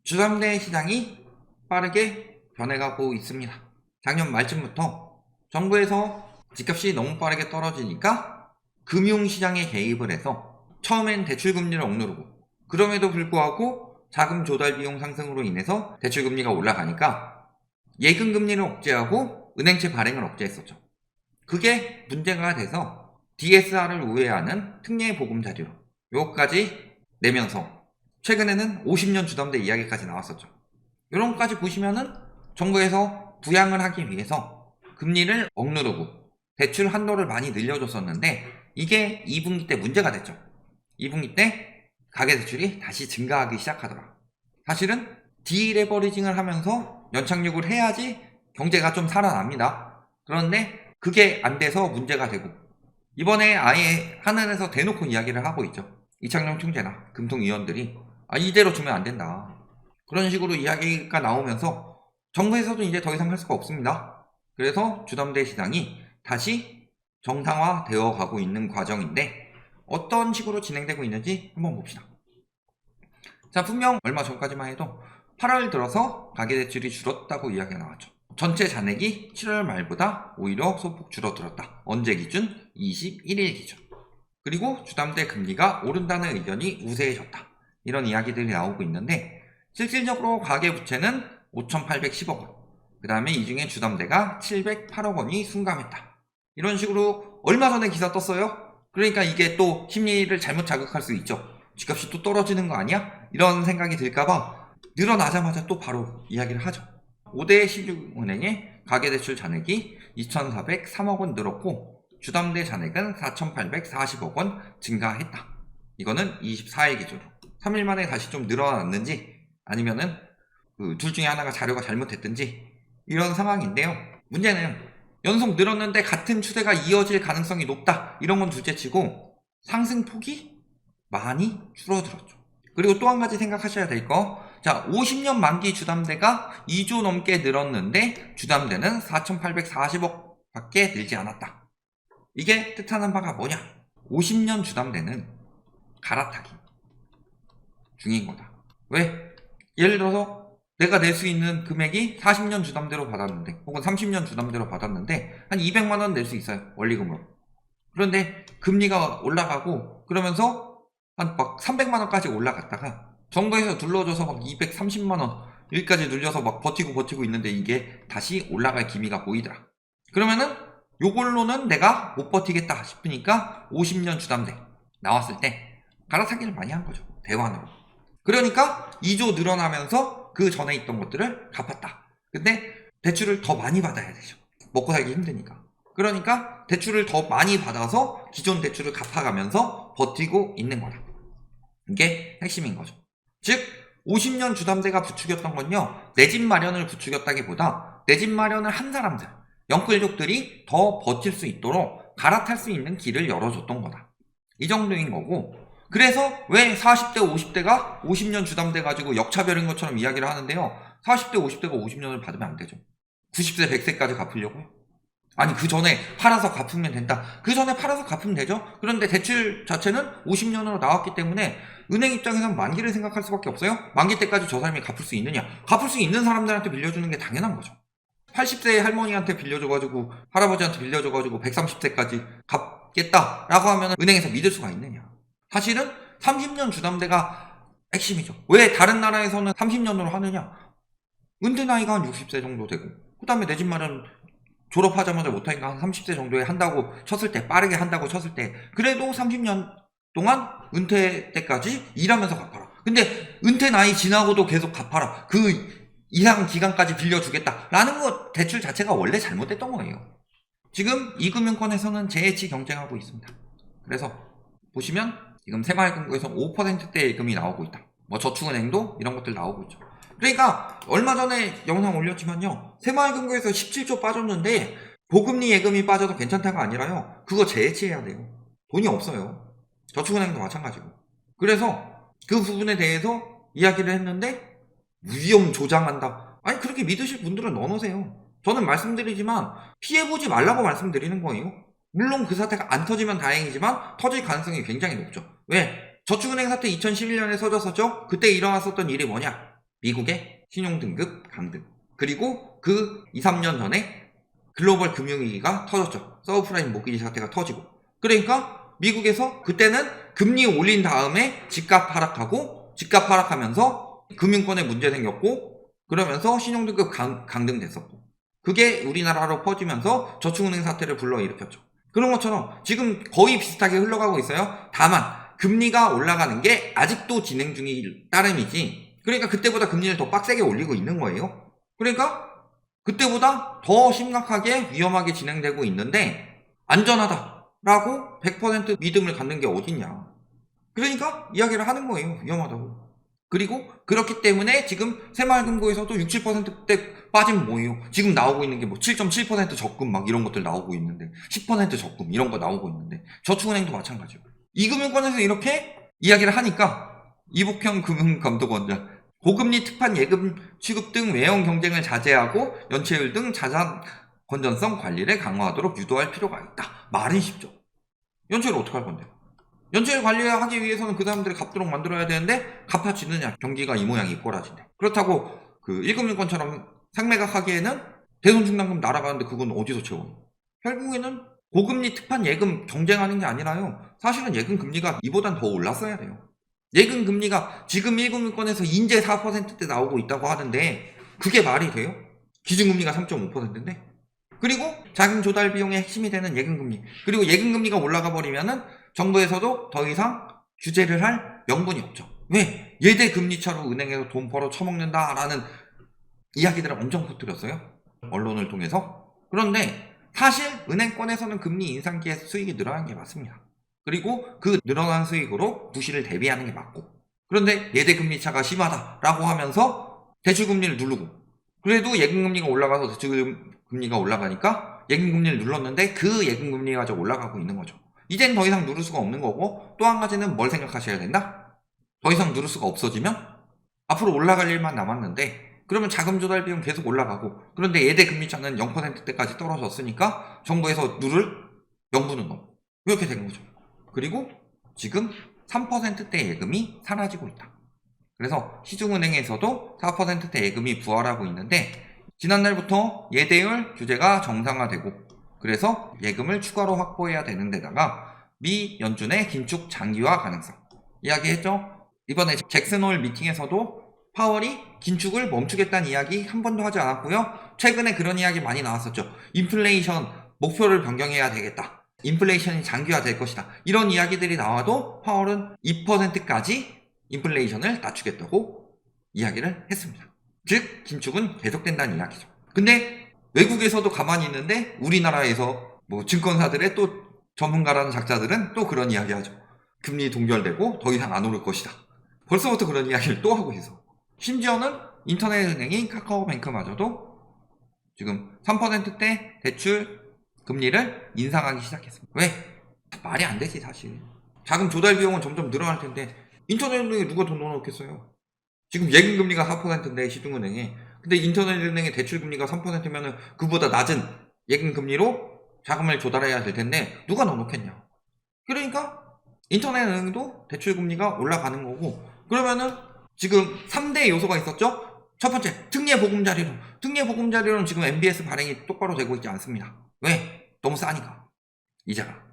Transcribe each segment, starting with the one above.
주담대 시장이 빠르게 변해가고 있습니다. 작년 말쯤부터 정부에서 집값이 너무 빠르게 떨어지니까 금융시장에 개입을 해서 처음엔 대출금리를 억누르고, 그럼에도 불구하고 자금 조달 비용 상승으로 인해서 대출금리가 올라가니까 예금금리를 억제하고 은행채 발행을 억제했었죠. 그게 문제가 돼서 DSR을 우회하는 특례 보금자리로 요거까지 내면서 최근에는 50년 주담대 이야기까지 나왔었죠. 이런 것까지 보시면은 정부에서 부양을 하기 위해서 금리를 억누르고 대출 한도를 많이 늘려줬었는데, 이게 2분기 때 문제가 됐죠. 2분기 때 가계대출이 다시 증가하기 시작하더라. 사실은 디레버리징을 하면서 연착륙을 해야지 경제가 좀 살아납니다. 그런데 그게 안 돼서 문제가 되고, 이번에 아예 하늘에서 대놓고 이야기를 하고 있죠. 이창용 총재나 금통위원들이 이대로 주면 안 된다, 그런 식으로 이야기가 나오면서 정부에서도 이제 더 이상 할 수가 없습니다. 그래서 주담대 시장이 다시 정상화되어 가고 있는 과정인데, 어떤 식으로 진행되고 있는지 한번 봅시다. 자, 분명 얼마 전까지만 해도 8월 들어서 가계대출이 줄었다고 이야기가 나왔죠. 전체 잔액이 7월 말보다 오히려 소폭 줄어들었다. 언제 기준? 21일 기준. 그리고 주담대 금리가 오른다는 의견이 우세해졌다. 이런 이야기들이 나오고 있는데, 실질적으로 가계부채는 5,810억 원, 그 다음에 이 중에 주담대가 708억 원이 순감했다. 이런 식으로 얼마 전에 기사 떴어요. 그러니까 이게 또 심리를 잘못 자극할 수 있죠. 집값이 또 떨어지는 거 아니야? 이런 생각이 들까봐 늘어나자마자 또 바로 이야기를 하죠. 5대 신용은행의 가계대출 잔액이 2,403억 원 늘었고, 주담대 잔액은 4,840억 원 증가했다. 이거는 24일 기준으로 3일 만에 다시 좀 늘어났는지 아니면은 둘 중에 하나가 자료가 잘못됐든지 이런 상황인데요. 문제는 연속 늘었는데 같은 추세가 이어질 가능성이 높다, 이런 건 둘째치고 상승폭이 많이 줄어들었죠. 그리고 또 한 가지 생각하셔야 될 거, 자, 50년 만기 주담대가 2조 넘게 늘었는데 주담대는 4,840억 밖에 늘지 않았다. 이게 뜻하는 바가 뭐냐? 50년 주담대는 갈아타기 중인 거다. 왜? 예를 들어서 내가 낼 수 있는 금액이 40년 주담대로 받았는데, 혹은 30년 주담대로 받았는데 한 200만 원 낼 수 있어요, 원리금으로. 그런데 금리가 올라가고 그러면서 한 막 300만 원까지 올라갔다가 정부에서 둘러줘서 막 230만 원 여기까지 눌려서 막 버티고 있는데 이게 다시 올라갈 기미가 보이더라. 그러면은 요걸로는 내가 못 버티겠다 싶으니까 50년 주담대 나왔을 때 갈아타기를 많이 한 거죠, 대환으로. 그러니까 2조 늘어나면서 그 전에 있던 것들을 갚았다. 근데 대출을 더 많이 받아야 되죠, 먹고 살기 힘드니까. 그러니까 대출을 더 많이 받아서 기존 대출을 갚아가면서 버티고 있는 거다. 이게 핵심인 거죠. 즉 50년 주담대가 부추겼던 건요, 내 집 마련을 부추겼다기보다 내 집 마련을 한 사람들, 영끌족들이 더 버틸 수 있도록 갈아탈 수 있는 길을 열어줬던 거다. 이 정도인 거고, 그래서 왜 40대 50대가 50년 주담대 가지고 역차별인 것처럼 이야기를 하는데요, 40대 50대가 50년을 받으면 안 되죠. 90세 100세까지 갚으려고요? 아니, 그 전에 팔아서 갚으면 된다. 그 전에 팔아서 갚으면 되죠. 그런데 대출 자체는 50년으로 나왔기 때문에 은행 입장에서는 만기를 생각할 수밖에 없어요. 만기 때까지 저 사람이 갚을 수 있느냐? 갚을 수 있는 사람들한테 빌려주는 게 당연한 거죠. 80세 할머니한테 빌려줘가지고, 할아버지한테 빌려줘가지고 130세까지 갚겠다라고 하면 은행에서 믿을 수가 있느냐? 사실은 30년 주담대가 핵심이죠. 왜 다른 나라에서는 30년으로 하느냐? 은퇴 나이가 한 60세 정도 되고, 그 다음에 내 집 마련 졸업하자마자 못하니까 한 30세 정도에 한다고 쳤을 때, 빠르게 한다고 쳤을 때, 그래도 30년 동안 은퇴 때까지 일하면서 갚아라. 근데 은퇴 나이 지나고도 계속 갚아라, 그 이상 기간까지 빌려주겠다라는 것 대출 자체가 원래 잘못됐던 거예요. 지금 이 금융권에서는 재해치 경쟁하고 있습니다. 그래서 보시면 지금 새마을금고에서 5%대 예금이 나오고 있다. 뭐 저축은행도 이런 것들 나오고 있죠. 그러니까 얼마 전에 영상 올렸지만요, 새마을금고에서 17조 빠졌는데 고금리 예금이 빠져도 괜찮다가 아니라요, 그거 재해치해야 돼요. 돈이 없어요. 저축은행도 마찬가지고. 그래서 그 부분에 대해서 이야기를 했는데 위험 조장한다. 아니, 그렇게 믿으실 분들은 넣어놓으세요. 저는 말씀드리지만 피해보지 말라고 말씀드리는 거예요. 물론 그 사태가 안 터지면 다행이지만 터질 가능성이 굉장히 높죠. 왜? 저축은행 사태 2011년에 터졌었죠? 그때 일어났었던 일이 뭐냐? 미국의 신용등급 강등. 그리고 그 2, 3년 전에 글로벌 금융위기가 터졌죠. 서브프라임 모기지 사태가 터지고. 그러니까 미국에서 그때는 금리 올린 다음에 집값 하락하고, 집값 하락하면서 금융권에 문제 생겼고, 그러면서 신용등급 강등됐었고, 그게 우리나라로 퍼지면서 저축은행 사태를 불러일으켰죠. 그런 것처럼 지금 거의 비슷하게 흘러가고 있어요. 다만 금리가 올라가는 게 아직도 진행 중일 따름이지, 그러니까 그때보다 금리를 더 빡세게 올리고 있는 거예요. 그러니까 그때보다 더 심각하게 위험하게 진행되고 있는데 안전하다라고 100% 믿음을 갖는 게 어딨냐. 그러니까 이야기를 하는 거예요. 위험하다고. 그리고 그렇기 때문에 지금 새마을금고에서도 6, 7%대 빠지면 뭐예요? 지금 나오고 있는 게 뭐 7.7% 적금 막 이런 것들 나오고 있는데, 10% 적금 이런 거 나오고 있는데, 저축은행도 마찬가지고. 이금융권에서 이렇게 이야기를 하니까 이복형 금융감독원장, 고금리 특판 예금 취급 등 외형 경쟁을 자제하고 연체율 등 자산 건전성 관리를 강화하도록 유도할 필요가 있다. 말은 쉽죠. 연체율 어떻게 할 건데요? 연체율 관리하기 위해서는 그 사람들이 갚도록 만들어야 되는데 갚아지느냐. 경기가 이 모양 이 꼴아진대. 그렇다고 그 1금융권처럼 상매각하기에는 대손충당금 날아가는데 그건 어디서 채워요? 결국에는 고금리 특판 예금 경쟁하는 게 아니라요. 사실은 예금 금리가 이보단 더 올랐어야 돼요. 예금 금리가 지금 1금융권에서 인제 4%대 나오고 있다고 하는데 그게 말이 돼요? 기준금리가 3.5%인데? 그리고 자금 조달 비용의 핵심이 되는 예금금리, 그리고 예금금리가 올라가 버리면은 정부에서도 더 이상 규제를 할 명분이 없죠. 왜? 예대 금리차로 은행에서 돈 벌어 처먹는다라는 이야기들을 엄청 퍼뜨렸어요. 언론을 통해서. 그런데 사실 은행권에서는 금리 인상기에 수익이 늘어난 게 맞습니다. 그리고 그 늘어난 수익으로 부실을 대비하는 게 맞고, 그런데 예대 금리차가 심하다라고 하면서 대출금리를 누르고, 그래도 예금금리가 올라가서 대출금리가 올라가니까 예금금리를 눌렀는데 그 예금금리가 저 올라가고 있는 거죠. 이젠 더 이상 누를 수가 없는 거고, 또 한 가지는 뭘 생각하셔야 된다? 더 이상 누를 수가 없어지면 앞으로 올라갈 일만 남았는데, 그러면 자금 조달 비용 계속 올라가고, 그런데 예대 금리차는 0%대까지 떨어졌으니까 정부에서 누를 명분은 없고, 이렇게 된 거죠. 그리고 지금 3%대 예금이 사라지고 있다. 그래서 시중은행에서도 4%대 예금이 부활하고 있는데, 지난날부터 예대율 규제가 정상화되고, 그래서 예금을 추가로 확보해야 되는 데다가 미 연준의 긴축 장기화 가능성 이야기했죠. 이번에 잭슨홀 미팅에서도 파월이 긴축을 멈추겠다는 이야기 한 번도 하지 않았고요. 최근에 그런 이야기 많이 나왔었죠. 인플레이션 목표를 변경해야 되겠다. 인플레이션이 장기화 될 것이다. 이런 이야기들이 나와도 파월은 2%까지 인플레이션을 낮추겠다고 이야기를 했습니다. 즉 긴축은 계속된다는 이야기죠. 근데 외국에서도 가만히 있는데 우리나라에서 뭐 증권사들의 또 전문가라는 작자들은 또 그런 이야기 하죠. 금리 동결되고 더 이상 안 오를 것이다. 벌써부터 그런 이야기를 또 하고 있어. 심지어는 인터넷은행인 카카오뱅크마저도 지금 3%대 대출 금리를 인상하기 시작했습니다. 왜? 말이 안 되지 사실. 자금 조달 비용은 점점 늘어날 텐데 인터넷은행에 누가 돈 넣어놓겠어요? 지금 예금금리가 4%인데 시중은행에, 근데 인터넷은행의 대출금리가 3%면은 그보다 낮은 예금금리로 자금을 조달해야 될 텐데 누가 넣어놓겠냐. 그러니까 인터넷은행도 대출금리가 올라가는 거고, 그러면은 지금 3대 요소가 있었죠. 첫 번째, 특례 보금자리론. 특례 보금자리론 지금 MBS 발행이 똑바로 되고 있지 않습니다. 왜? 너무 싸니까. 이자가.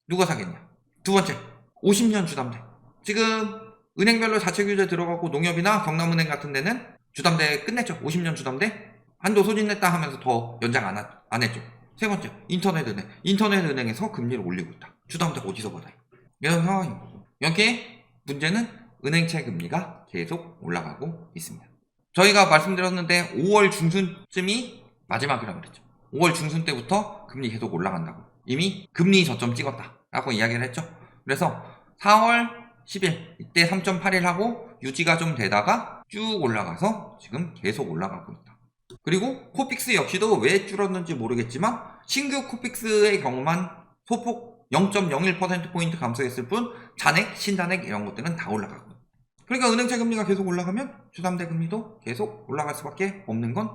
누가 사겠냐. 두 번째, 50년 주담대. 지금 은행별로 자체 규제 들어가고 농협이나 경남은행 같은 데는 주담대 끝냈죠. 50년 주담대. 한도 소진냈다 하면서 더 연장 안 했죠. 세 번째, 인터넷은행. 인터넷은행에서 금리를 올리고 있다. 주담대가 어디서 받아요? 이런 상황인 거고. 여기에 문제는 은행채 금리가 계속 올라가고 있습니다. 저희가 말씀드렸는데 5월 중순쯤이 마지막이라고 그랬죠. 5월 중순 때부터 금리 계속 올라간다고. 이미 금리 저점 찍었다 라고 이야기를 했죠. 그래서 4월 10일 이때 3.81 하고 유지가 좀 되다가 쭉 올라가서 지금 계속 올라가고 있다. 그리고 코픽스 역시도 왜 줄었는지 모르겠지만 신규 코픽스의 경우만 소폭 0.01%포인트 감소했을 뿐 잔액, 신잔액 이런 것들은 다 올라가고, 그러니까 은행채 금리가 계속 올라가면 주담대 금리도 계속 올라갈 수밖에 없는 건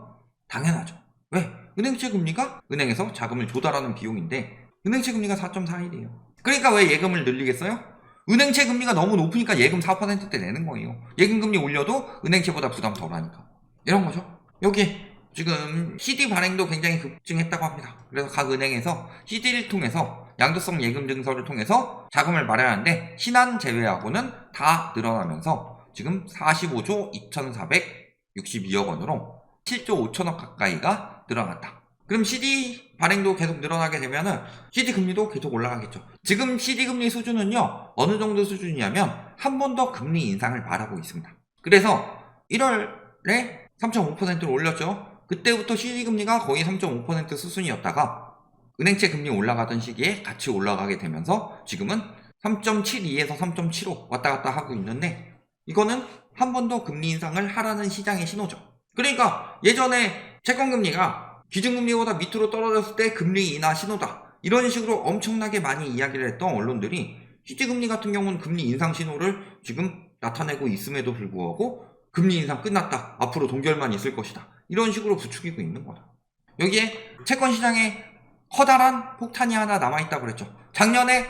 당연하죠. 왜? 은행채 금리가 은행에서 자금을 조달하는 비용인데 은행채 금리가 4.41이에요. 그러니까 왜 예금을 늘리겠어요? 은행채 금리가 너무 높으니까 예금 4%대 내는 거예요. 예금 금리 올려도 은행채보다 부담 덜하니까. 이런 거죠. 여기 지금 CD 발행도 굉장히 급증했다고 합니다. 그래서 각 은행에서 CD를 통해서 양도성 예금 증서를 통해서 자금을 마련하는데 신한 제외하고는 다 늘어나면서 지금 45조 2462억 원으로 7조 5천억 가까이가 늘어났다. 그럼 CD 발행도 계속 늘어나게 되면은 CD 금리도 계속 올라가겠죠. 지금 CD 금리 수준은요, 어느 정도 수준이냐면 한 번 더 금리 인상을 말하고 있습니다. 그래서 1월에 3.5%를 올렸죠. 그때부터 CD 금리가 거의 3.5% 수준이었다가 은행채 금리 올라가던 시기에 같이 올라가게 되면서 지금은 3.72에서 3.75 왔다 갔다 하고 있는데, 이거는 한 번 더 금리 인상을 하라는 시장의 신호죠. 그러니까 예전에 채권금리가 기준금리보다 밑으로 떨어졌을 때 금리 인하 신호다, 이런 식으로 엄청나게 많이 이야기를 했던 언론들이 CD금리 같은 경우는 금리 인상 신호를 지금 나타내고 있음에도 불구하고 금리 인상 끝났다, 앞으로 동결만 있을 것이다, 이런 식으로 부추기고 있는 거다. 여기에 채권시장에 커다란 폭탄이 하나 남아있다고 그랬죠. 작년에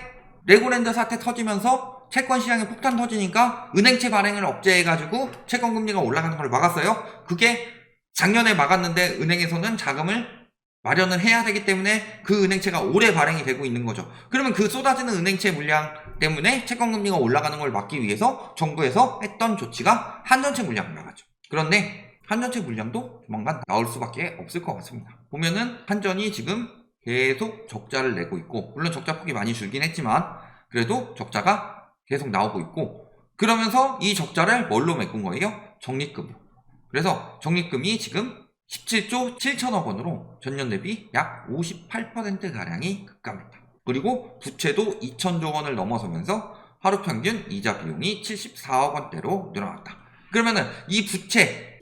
레고랜드 사태 터지면서 채권시장에 폭탄 터지니까 은행채 발행을 억제해가지고 채권금리가 올라가는 걸 막았어요. 그게 작년에 막았는데 은행에서는 자금을 마련을 해야 되기 때문에 그 은행채가 올해 발행이 되고 있는 거죠. 그러면 그 쏟아지는 은행채 물량 때문에 채권금리가 올라가는 걸 막기 위해서 정부에서 했던 조치가 한전채 물량을 막았죠. 그런데 한전채 물량도 조만간 나올 수밖에 없을 것 같습니다. 보면은 한전이 지금 계속 적자를 내고 있고, 물론 적자 폭이 많이 줄긴 했지만 그래도 적자가 계속 나오고 있고, 그러면서 이 적자를 뭘로 메꾼 거예요? 적립금으로. 그래서 적립금이 지금 17조 7천억 원으로 전년 대비 약 58%가량이 급감했다. 그리고 부채도 2천조 원을 넘어서면서 하루 평균 이자 비용이 74억 원대로 늘어났다. 그러면은 이 부채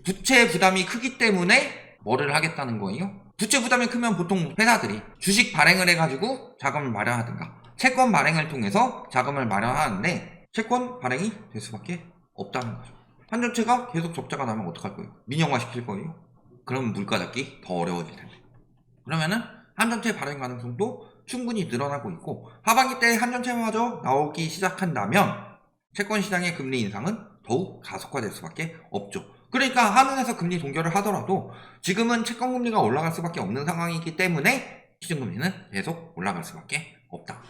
부담이 크기 때문에 뭐를 하겠다는 거예요? 부채 부담이 크면 보통 회사들이 주식 발행을 해가지고 자금을 마련하든가 채권 발행을 통해서 자금을 마련하는데, 채권 발행이 될 수밖에 없다는 거죠. 한전채가 계속 적자가 나면 어떡할 거예요? 민영화 시킬 거예요? 그럼 물가 잡기 더 어려워질 텐데. 그러면은 한전채 발행 가능성도 충분히 늘어나고 있고, 하반기 때 한전채마저 나오기 시작한다면 채권 시장의 금리 인상은 더욱 가속화될 수밖에 없죠. 그러니까 한은에서 금리 동결을 하더라도 지금은 채권 금리가 올라갈 수밖에 없는 상황이기 때문에 시중금리는 계속 올라갈 수밖에 없다.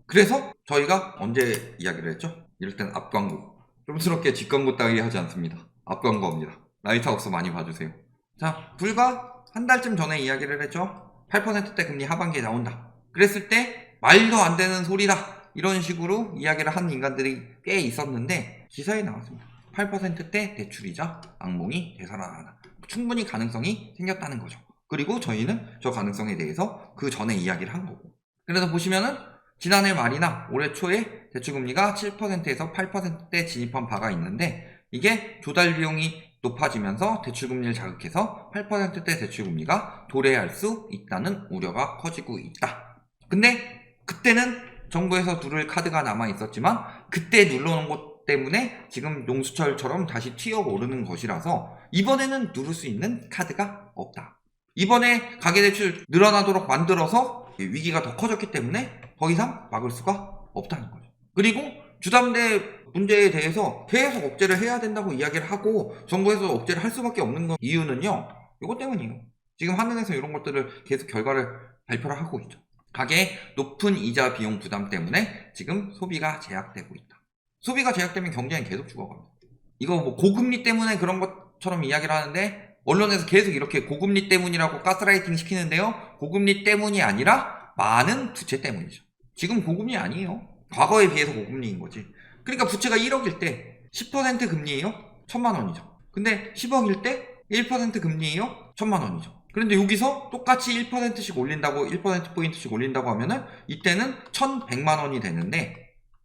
그래서 저희가 언제 이야기를 했죠? 이럴 땐 앞광고, 좀스럽게 뒷광고 따위 하지 않습니다. 앞광고입니다. 라이트하우스 많이 봐주세요. 자, 불과 한 달쯤 전에 이야기를 했죠. 8%대 금리 하반기에 나온다. 그랬을 때 말도 안 되는 소리다, 이런 식으로 이야기를 하는 인간들이 꽤 있었는데 기사에 나왔습니다. 8%대 대출이자 악몽이 되살아나다. 충분히 가능성이 생겼다는 거죠. 그리고 저희는 저 가능성에 대해서 그 전에 이야기를 한 거고. 그래서 보시면은 지난해 말이나 올해 초에 대출금리가 7%에서 8%대 진입한 바가 있는데, 이게 조달 비용이 높아지면서 대출금리를 자극해서 8%대 대출금리가 도래할 수 있다는 우려가 커지고 있다. 근데 그때는 정부에서 누를 카드가 남아 있었지만 그때 눌러놓은 것 때문에 지금 용수철처럼 다시 튀어오르는 것이라서 이번에는 누를 수 있는 카드가 없다. 이번에 가계대출 늘어나도록 만들어서 위기가 더 커졌기 때문에 더 이상 막을 수가 없다는 거죠. 그리고 주담대 문제에 대해서 계속 억제를 해야 된다고 이야기를 하고 정부에서 억제를 할 수밖에 없는 이유는요, 이것 때문이에요. 지금 한은에서 이런 것들을 계속 결과를 발표를 하고 있죠. 가계의 높은 이자 비용 부담 때문에 지금 소비가 제약되고 있다. 소비가 제약되면 경제는 계속 죽어갑니다. 이거 뭐 고금리 때문에 그런 것처럼 이야기를 하는데 언론에서 계속 이렇게 고금리 때문이라고 가스라이팅 시키는데요, 고금리 때문이 아니라 많은 부채 때문이죠. 지금 고금리 아니에요. 과거에 비해서 고금리인 거지. 그러니까 부채가 1억일 때 10% 금리예요? 1,000만 원이죠. 근데 10억일 때 1% 금리예요? 1,000만 원이죠. 그런데 여기서 똑같이 1%씩 올린다고, 1%포인트씩 올린다고 하면은 이때는 1,100만 원이 되는데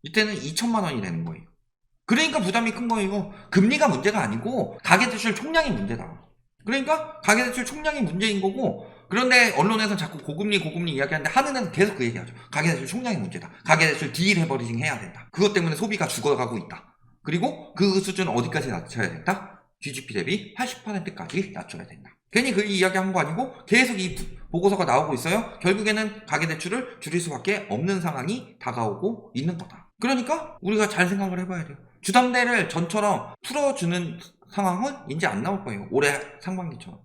이때는 2,000만 원이 되는 거예요. 그러니까 부담이 큰 거예요. 금리가 문제가 아니고 가계대출 총량이 문제다. 그러니까 가계대출 총량이 문제인 거고, 그런데 언론에서는 자꾸 고금리 이야기하는데 한은에는 계속 그 얘기하죠. 가계대출 총량이 문제다. 가계대출 디레버리징 해야 된다. 그것 때문에 소비가 죽어가고 있다. 그리고 그 수준 어디까지 낮춰야 된다? GDP 대비 80%까지 낮춰야 된다. 괜히 그 이야기한 거 아니고 계속 이 보고서가 나오고 있어요. 결국에는 가계대출을 줄일 수밖에 없는 상황이 다가오고 있는 거다. 그러니까 우리가 잘 생각을 해봐야 돼요. 주담대를 전처럼 풀어주는 상황은 이제 안 나올 거예요. 올해 상반기처럼.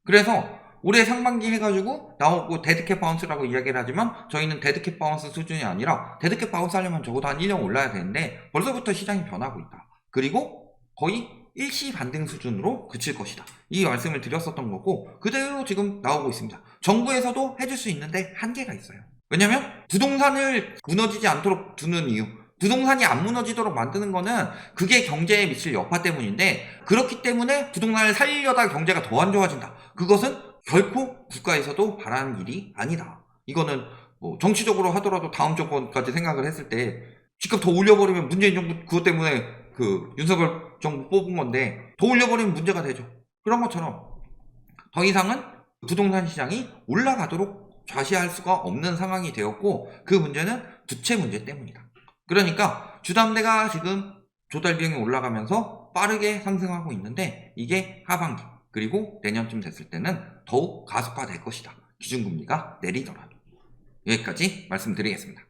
그래서 올해 상반기 해가지고 나오고 데드캣 바운스라고 이야기를 하지만 저희는 데드캣 바운스 수준이 아니라 데드캣 바운스 하려면 적어도 한 1년 올라야 되는데 벌써부터 시장이 변하고 있다. 그리고 거의 일시 반등 수준으로 그칠 것이다. 이 말씀을 드렸었던 거고 그대로 지금 나오고 있습니다. 정부에서도 해줄 수 있는데 한계가 있어요. 왜냐면 부동산을 무너지지 않도록 두는 이유, 부동산이 안 무너지도록 만드는 거는 그게 경제에 미칠 여파 때문인데 그렇기 때문에 부동산을 살리려다 경제가 더 안 좋아진다. 그것은 결코 국가에서도 바라는 일이 아니다. 이거는 뭐 정치적으로 하더라도 다음 정권까지 생각을 했을 때 집값 더 올려버리면 문재인 정부 그것 때문에 그 윤석열 정부 뽑은 건데 더 올려버리면 문제가 되죠. 그런 것처럼 더 이상은 부동산 시장이 올라가도록 좌시할 수가 없는 상황이 되었고 그 문제는 부채 문제 때문이다. 그러니까 주담대가 지금 조달 비용이 올라가면서 빠르게 상승하고 있는데 이게 하반기 그리고 내년쯤 됐을 때는 더욱 가속화될 것이다. 기준금리가 내리더라도. 여기까지 말씀드리겠습니다.